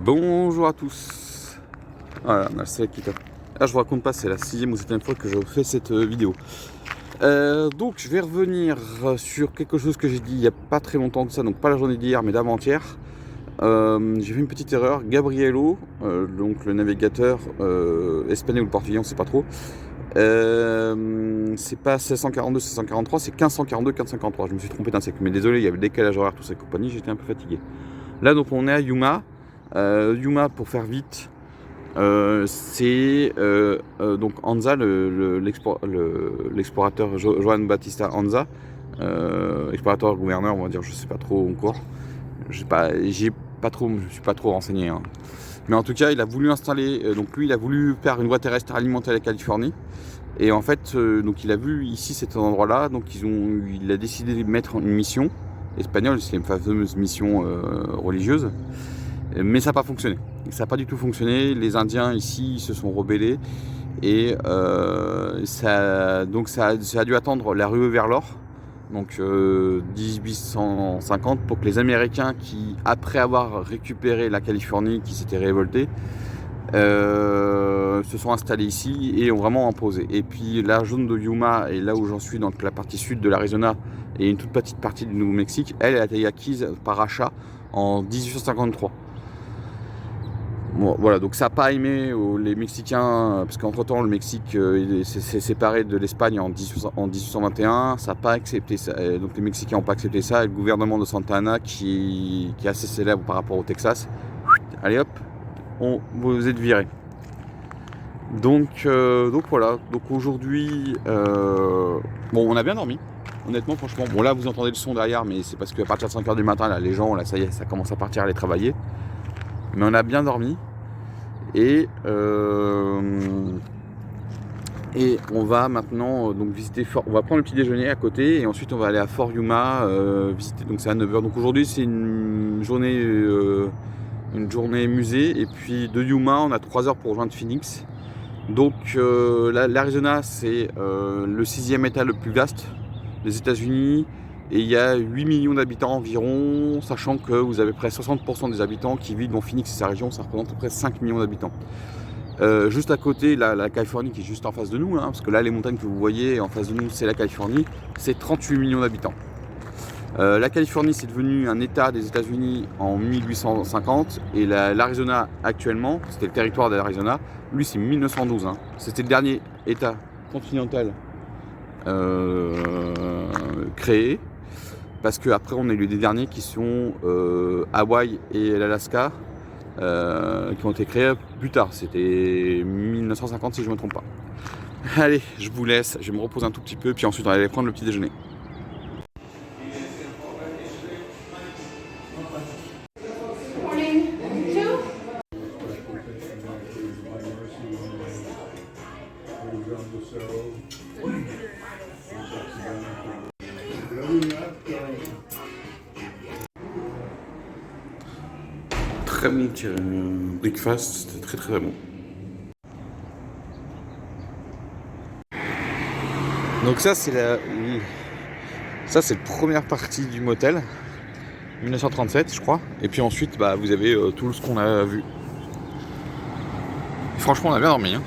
Bonjour à tous. Voilà, on a le soleil qui tape. Là, je vous raconte pas, c'est la 6e ou 7e fois que je fais cette vidéo. Donc, je vais revenir sur quelque chose que j'ai dit il n'y a pas très longtemps que ça, donc pas la journée d'hier, mais d'avant-hier. J'ai fait une petite erreur. Gabrielo, donc le navigateur espagnol ou portugais, on sait pas trop. C'est pas 1642, 1643, c'est 1542, 1553. Je me suis trompé d'un siècle, mais désolé, il y avait le décalage horaire, tout ça et compagnie, j'étais un peu fatigué. Là, donc, on est à Yuma. Yuma, pour faire vite, c'est donc Anza, l'explorateur Joan Battista Anza, explorateur gouverneur, on va dire, je sais pas trop encore. Je me suis pas trop renseigné. Hein. Mais en tout cas, il a voulu installer, donc lui, il a voulu faire une voie terrestre alimenter la Californie. Et en fait, donc il a vu ici cet endroit-là, donc il a décidé de mettre une mission espagnole, c'est une fameuse mission religieuse. Mais ça n'a pas fonctionné. Ça n'a pas du tout fonctionné. Les Indiens ici se sont rebellés et ça a dû attendre la ruée vers l'or, donc 1850, pour que les Américains qui, après avoir récupéré la Californie, qui s'étaient révoltés, se sont installés ici et ont vraiment imposé. Et puis la zone de Yuma, et là où j'en suis, donc la partie sud de l'Arizona et une toute petite partie du Nouveau-Mexique, elle a été acquise par achat en 1853. Bon, voilà, donc ça n'a pas aimé les Mexicains, parce qu'entre temps le Mexique s'est séparé de l'Espagne en 1821, ça n'a pas accepté ça, donc les Mexicains n'ont pas accepté ça, et le gouvernement de Santa Anna, qui est assez célèbre par rapport au Texas, allez hop, vous êtes virés. Donc voilà, donc aujourd'hui, bon, on a bien dormi, honnêtement, franchement. Bon, là vous entendez le son derrière, mais c'est parce qu'à partir de 5h du matin, là, les gens, là, ça y est, ça commence à partir aller travailler. Mais on a bien dormi et on va maintenant donc visiter on va prendre le petit déjeuner à côté et ensuite on va aller à Fort Yuma visiter, donc c'est à 9h. Donc aujourd'hui c'est une journée musée, et puis de Yuma on a 3 heures pour rejoindre Phoenix. Donc l'Arizona c'est le 6e état le plus vaste des États-Unis. Et il y a 8 millions d'habitants environ, sachant que vous avez près de 60% des habitants qui vivent dans Phoenix et sa région, ça représente à peu près 5 millions d'habitants. Juste à côté, la Californie qui est juste en face de nous, hein, parce que là les montagnes que vous voyez en face de nous, c'est la Californie, c'est 38 millions d'habitants. La Californie c'est devenu un état des États-Unis en 1850, et l'Arizona actuellement, c'était le territoire de l'Arizona, lui c'est 1912. Hein. C'était le dernier état continental créé. Parce qu'après on a eu des derniers qui sont Hawaï et l'Alaska, qui ont été créés plus tard. C'était 1950 si je ne me trompe pas. Allez, je vous laisse, je vais me reposer un tout petit peu, puis ensuite on va aller prendre le petit déjeuner. Très bon petit breakfast, c'était très très bon. Donc ça c'est la première partie du motel, 1937 je crois. Et puis ensuite bah, vous avez tout ce qu'on a vu. Et franchement on a bien dormi. Hein.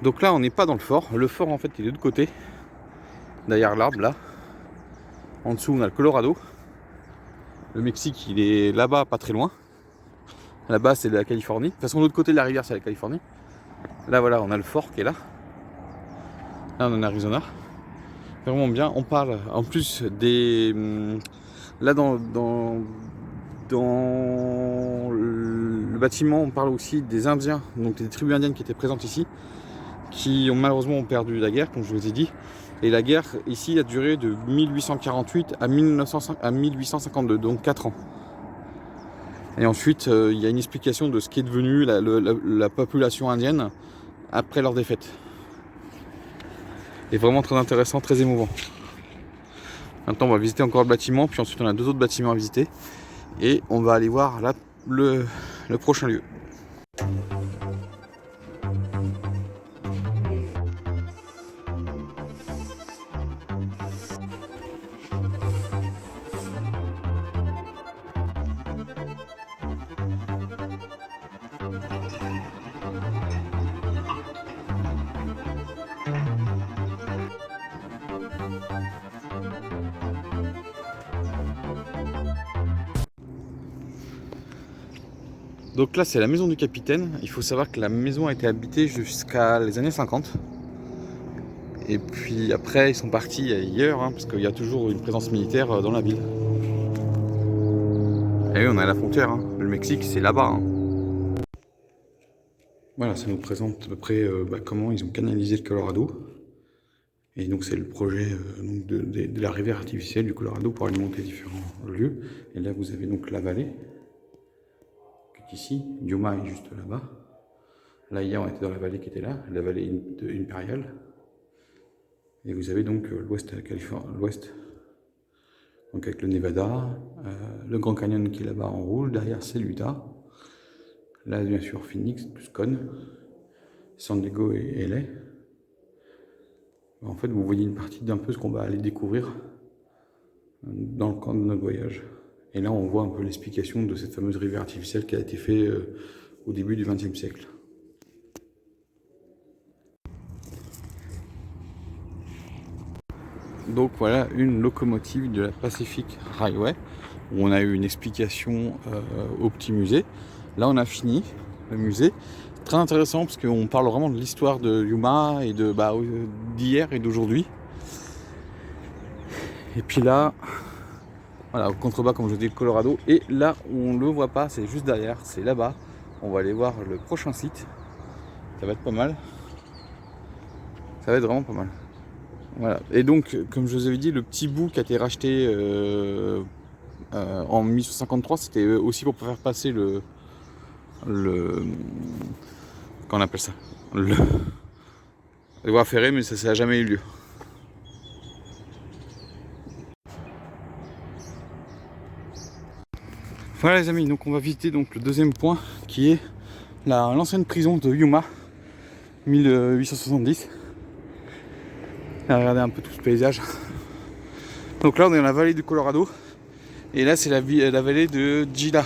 Donc là on n'est pas dans le fort en fait il est de l'autre côté, derrière l'arbre là. En dessous, on a le Colorado. Le Mexique, il est là-bas, pas très loin. Là-bas, c'est la Californie. De toute façon, de l'autre côté de la rivière, c'est la Californie. Là, voilà, on a le fort qui est là. Là, on est en Arizona. Vraiment bien. On parle en plus des... Là, dans le bâtiment, on parle aussi des Indiens, donc des tribus indiennes qui étaient présentes ici, qui ont malheureusement perdu la guerre, comme je vous ai dit. Et la guerre ici a duré de 1848 à 1852, donc 4 ans. Et ensuite, il y a une explication de ce qui est devenu la population indienne après leur défaite. C'est vraiment très intéressant, très émouvant. Maintenant, on va visiter encore le bâtiment, puis ensuite on a 2 autres bâtiments à visiter. Et on va aller voir là, le prochain lieu. Donc là, c'est la maison du capitaine. Il faut savoir que la maison a été habitée jusqu'à les années 50. Et puis après, ils sont partis ailleurs, hein, parce qu'il y a toujours une présence militaire dans la ville. Et oui, on est à la frontière. Hein. Le Mexique, c'est là-bas. Hein. Voilà, ça nous présente à peu près comment ils ont canalisé le Colorado. Et donc c'est le projet donc de la rivière artificielle du Colorado pour alimenter différents lieux. Et là, vous avez donc la vallée. Ici, Yuma est juste là-bas. Là, hier, on était dans la vallée qui était là, la vallée impériale. Et vous avez donc l'ouest de la Californie, l'ouest, donc avec le Nevada, le Grand Canyon qui est là-bas en rouge, derrière c'est l'Utah. Là, bien sûr, Phoenix, Tucson, San Diego et LA. En fait, vous voyez une partie d'un peu ce qu'on va aller découvrir dans le camp de notre voyage. Et là, on voit un peu l'explication de cette fameuse rivière artificielle qui a été faite au début du XXe siècle. Donc voilà une locomotive de la Pacific Railway, où on a eu une explication au petit musée. Là, on a fini le musée. Très intéressant parce qu'on parle vraiment de l'histoire de Yuma et d'hier et d'aujourd'hui. Et puis là... Voilà, au contrebas, comme je vous dis, le Colorado. Et là où on ne le voit pas, c'est juste derrière, c'est là-bas. On va aller voir le prochain site. Ça va être pas mal. Ça va être vraiment pas mal. Voilà. Et donc, comme je vous avais dit, le petit bout qui a été racheté en 1853, c'était aussi pour faire passer le qu'on appelle ça le voie ferrée, mais ça n'a jamais eu lieu. Voilà les amis, donc on va visiter donc le deuxième point qui est l'ancienne prison de Yuma 1870. Regardez un peu tout ce paysage. Donc là on est dans la vallée du Colorado et là c'est la vallée de Gila,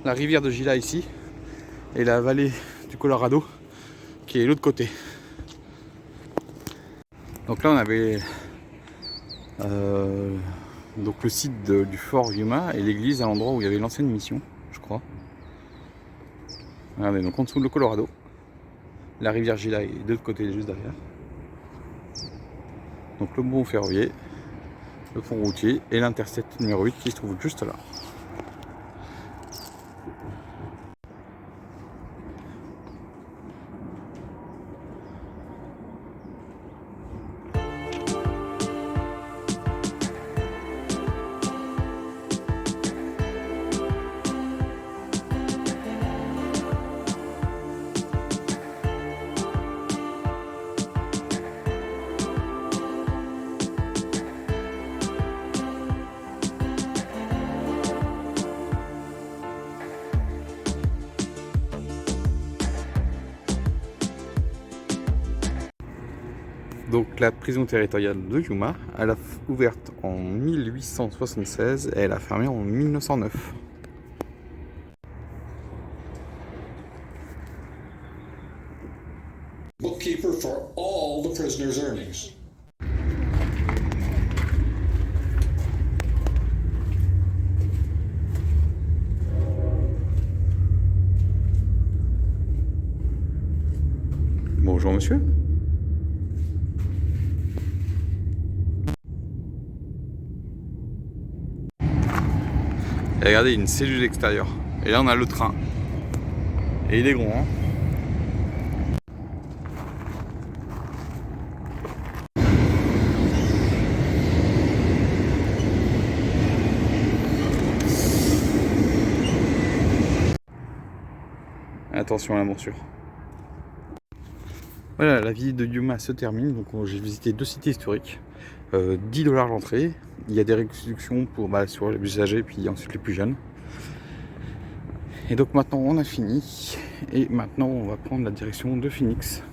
la rivière de Gila ici, et la vallée du Colorado qui est de l'autre côté. Donc là on avait donc le site du fort Yuma et l'église à l'endroit où il y avait l'ancienne mission, je crois. Regardez, donc en dessous le Colorado, la rivière Gila est de l'autre côté, juste derrière. Donc le pont ferroviaire, le pont routier et l'intercept numéro 8 qui se trouve juste là. Donc la prison territoriale de Yuma, elle a ouverte en 1876 et elle a fermé en 1909. Bookkeeper for all the prisoners' earnings. monsieur. Et regardez, une cellule extérieure. Et là, on a le train. Et il est gros, hein. Attention à la morsure. Voilà, la visite de Yuma se termine. Donc j'ai visité 2 sites historiques. 10 $ l'entrée. Il y a des réductions pour, sur les plus âgés, puis ensuite les plus jeunes. Et donc maintenant on a fini. Et maintenant on va prendre la direction de Phoenix.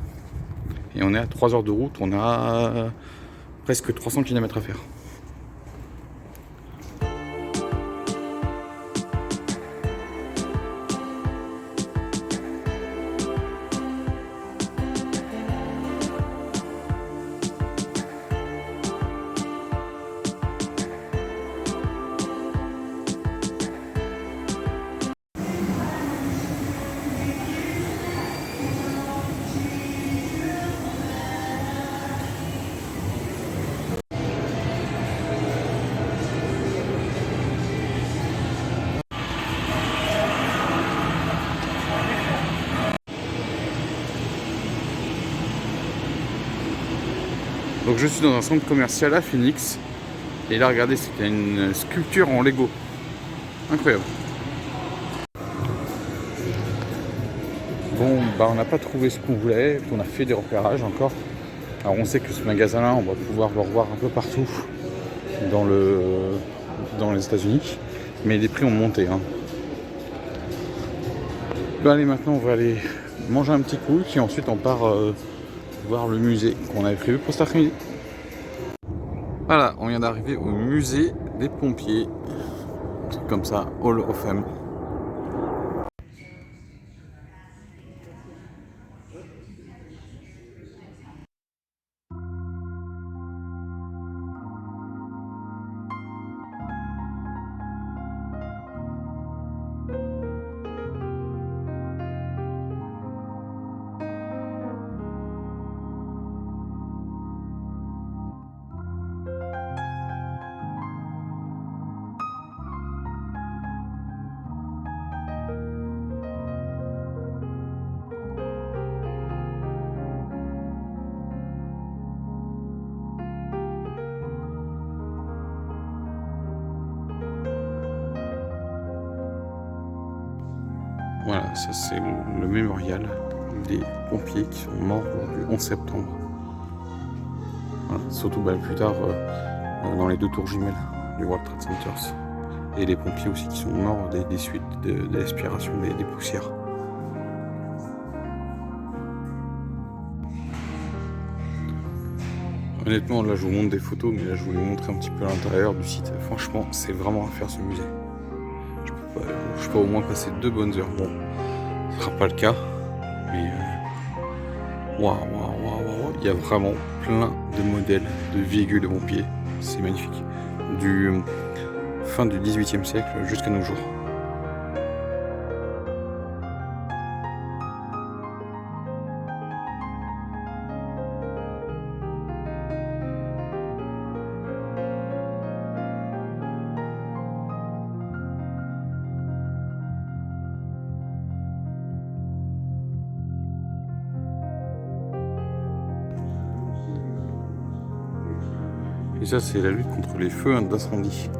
Et on est à 3 heures de route. On a presque 300 km à faire. Donc je suis dans un centre commercial à Phoenix. Et là regardez, c'est qu'il y a une sculpture en Lego. Incroyable. Bon, on n'a pas trouvé ce qu'on voulait. On a fait des repérages encore. Alors on sait que ce magasin-là, on va pouvoir le revoir un peu partout dans les États-Unis. Mais les prix ont monté. Hein. Bon, allez, maintenant on va aller manger un petit coup. Puis ensuite on part voir le musée qu'on avait prévu pour cet après-midi. Voilà, on vient d'arriver au musée des pompiers. Un truc comme ça, Hall of Fame. Voilà, ça c'est le mémorial des pompiers qui sont morts le 11 septembre. Voilà, surtout plus tard dans les 2 tours jumelles du World Trade Centers. Et les pompiers aussi qui sont morts des suites de l'aspiration des poussières. Honnêtement, là je vous montre des photos, mais là je voulais vous montrer un petit peu l'intérieur du site. Franchement, c'est vraiment à faire ce musée. Je peux au moins passer 2 bonnes heures. Bon, ce sera pas le cas, mais waouh, il y a vraiment plein de modèles de véhicules de pompiers. C'est magnifique. Du fin du 18e siècle jusqu'à nos jours. Et ça, c'est la lutte contre les feux d'incendie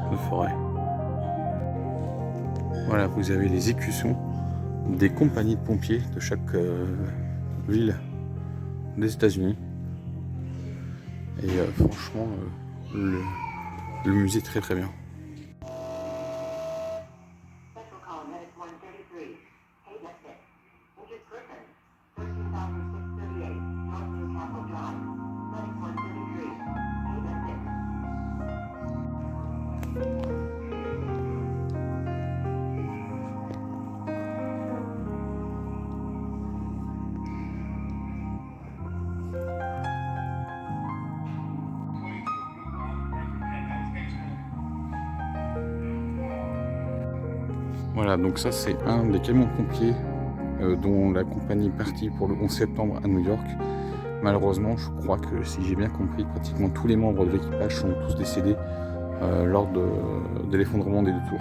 de forêt. Voilà, vous avez les écussons des compagnies de pompiers de chaque ville des États-Unis. Et franchement, le musée est très très bien. Voilà, donc ça c'est un des camions pompiers dont la compagnie est partie pour le 11 septembre à New York. Malheureusement, je crois que si j'ai bien compris, pratiquement tous les membres de l'équipage sont tous décédés lors de l'effondrement des 2 tours.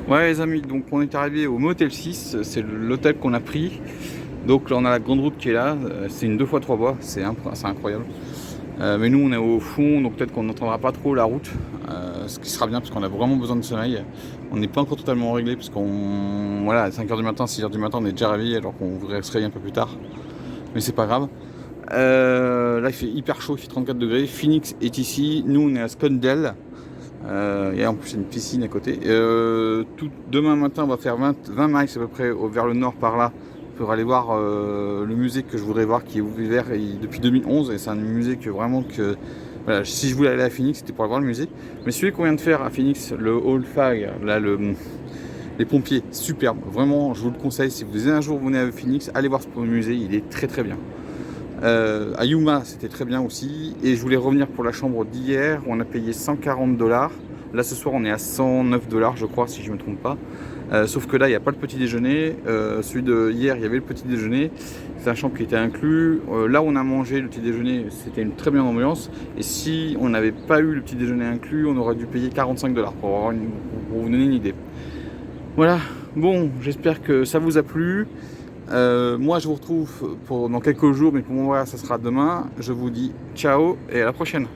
Ouais les amis, donc on est arrivé au Motel 6, c'est l'hôtel qu'on a pris. Donc là on a la grande route qui est là, c'est une 2x3 voies, c'est incroyable. Mais nous on est au fond, donc peut-être qu'on n'entendra pas trop la route, ce qui sera bien parce qu'on a vraiment besoin de sommeil. On n'est pas encore totalement réglé parce qu'on, voilà, à 5h du matin, 6h du matin on est déjà réveillé alors qu'on voudrait se réveiller un peu plus tard. Mais c'est pas grave. Là il fait hyper chaud, il fait 34 degrés. Phoenix est ici, nous on est à Scottsdale. Et en plus il y a une piscine à côté. Demain matin on va faire 20 miles à peu près vers le nord par là pour aller voir le musée que je voudrais voir qui est ouvert depuis 2011 et c'est un musée que vraiment que voilà, si je voulais aller à Phoenix c'était pour aller voir le musée, mais celui qu'on vient de faire à Phoenix, le Hall Fire, là les pompiers, superbe, vraiment je vous le conseille. Si vous un jour vous venez à Phoenix, allez voir ce musée, il est très très bien. À Yuma c'était très bien aussi, et je voulais revenir pour la chambre d'hier où on a payé 140 $. Là ce soir on est à 109 $ je crois si je ne me trompe pas. Sauf que là il n'y a pas le petit déjeuner. Celui de hier il y avait le petit déjeuner, c'est un chambre qui était inclus. Là où on a mangé le petit déjeuner, c'était une très bonne ambiance, et si on n'avait pas eu le petit déjeuner inclus on aurait dû payer 45 $ pour vous donner une idée. Voilà, bon j'espère que ça vous a plu. Moi je vous retrouve dans quelques jours, mais pour moi ça sera demain. Je vous dis ciao et à la prochaine.